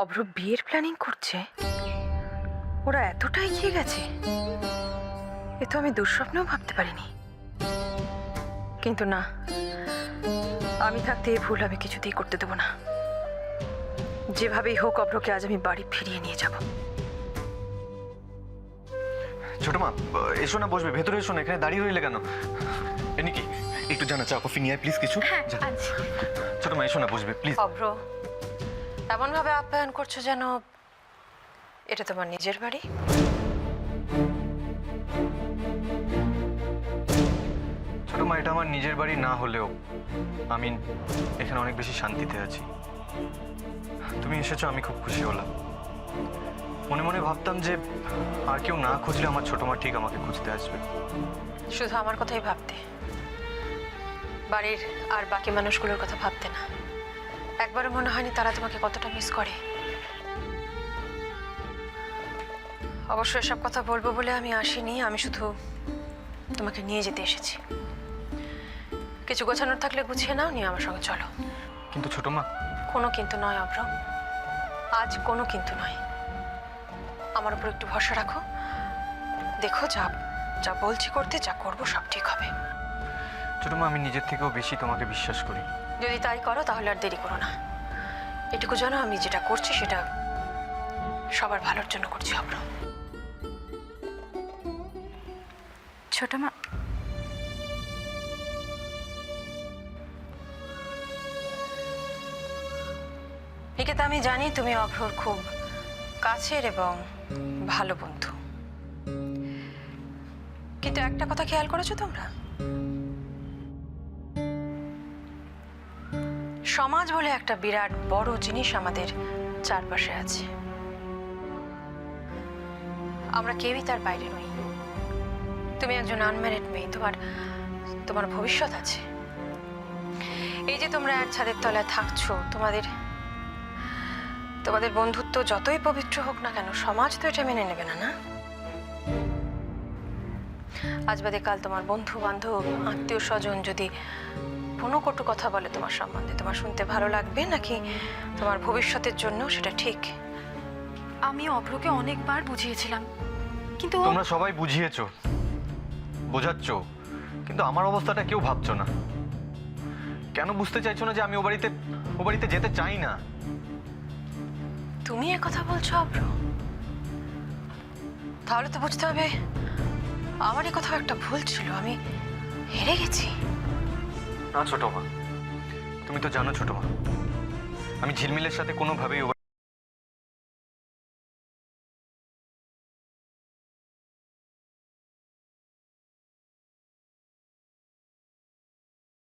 অভ্র বিয়ের প্ল্যানিং করছে? ওরা এতটা এগিয়ে গেছে? এ তো আমি দুঃস্বপ্নেও ভাবতে পারিনি। কিন্তু না, আমি থাকতে এই ভুল আমি কিছুতেই করতে দেবো না। যেভাবেই হোক অভ্রকে আজ আমি বাড়ি ফিরিয়ে নিয়ে যাব। ছোট মা, এসো না, বসবে। ভেতরে এসো না, এখানে দাঁড়িয়ে রইলে কেন? এনি কি একটু জানা চা কফি নিয়ে প্লিজ কিছু। ছোট মা এসো না, বসবে প্লিজ। অভ্র, এমন ভাবে আপ্যায়ন করছো যেন এটা তোমার নিজের বাড়ি। ছোট মা, এটা আমার নিজের বাড়ি না হলেও আমি এখানে অনেক বেশি শান্তিতে আছি। তুমি এসেছো, আমি খুব খুশি হলাম। মনে মনে ভাবতাম যে আর কেউ না খুঁজলে আমার ছোট মা ঠিক আমাকে খুঁজতে আসবে। শুধু আমার কথাই ভাবতে, বাড়ির আর বাকি মানুষগুলোর কথা ভাবতে না। একবারও মনে হয়নি তারা তোমাকে কতটা মিস করে। অবশ্য এসব কথা বলবো বলে আমি আসিনি, আমি শুধু তোমাকে নিয়ে যেতে এসেছি। কিছু গোছানোর থাকলে গুছিয়ে নাও, নিয়ে আমার সঙ্গে চলো। কিন্তু ছোট মা। কোনো কিন্তু নয় অভ্র, আজ কোনো কিন্তু নয়। আমার উপর একটু ভরসা রাখো, দেখো যা যা বলছি করতে, যা করবো সব ঠিক হবে। ছোট মা, আমি নিজের থেকেও বেশি তোমাকে বিশ্বাস করি। যদি তাই করো তাহলে আর দেরি করো না। এটুকু জানো আমি যেটা করছি সেটা সবার ভালোর জন্য করছি অভ্র। ছোট মা, নিকেতা, আমি জানি তুমি অভ্রর খুব কাছের এবং ভালো বন্ধু, কিন্তু একটা কথা খেয়াল করেছো তোমরা? সমাজ বলে একটা বিরাট বড় জিনিস আমাদের চারপাশে আছে, আমরা কেউই তার বাইরে নই। তুমি একজন আনম্যারিড মেয়ে, তোমার ভবিষ্যৎ আছে। এই যে তোমরা এক ছাদের তলায় থাকছো, তোমাদের বন্ধুত্ব যতই পবিত্র হোক না কেন, সমাজ তো এটা মেনে নেবে না। না, আজ বাদে কাল তোমার বন্ধু বান্ধব আত্মীয় স্বজন যদি কোনো কটু কথা বলে তোমার সম্বন্ধে, তোমার শুনতে ভালো লাগবে নাকি? তোমার ভবিষ্যতের জন্য সেটা ঠিক। আমি অভ্রকে অনেকবার বুঝিয়েছিলাম, কিন্তু তোমরা সবাই বুঝিয়েছো, বোঝাচ্ছ, কিন্তু আমার অবস্থাটা কেউ ভাবছো না। কেন বুঝতে চাইছো না যে আমি ও বাড়িতে যেতে চাই না? তুমি কথা বলছো অভ্র? তাহলে তো বুঝতে হবে আমারই কোথাও একটা ভুল ছিল, আমি হেরে গেছি। না ছোট মা, তুমি তো জানো ছোট মা, আমি ঝিলমিলের সাথে কোনোভাবেই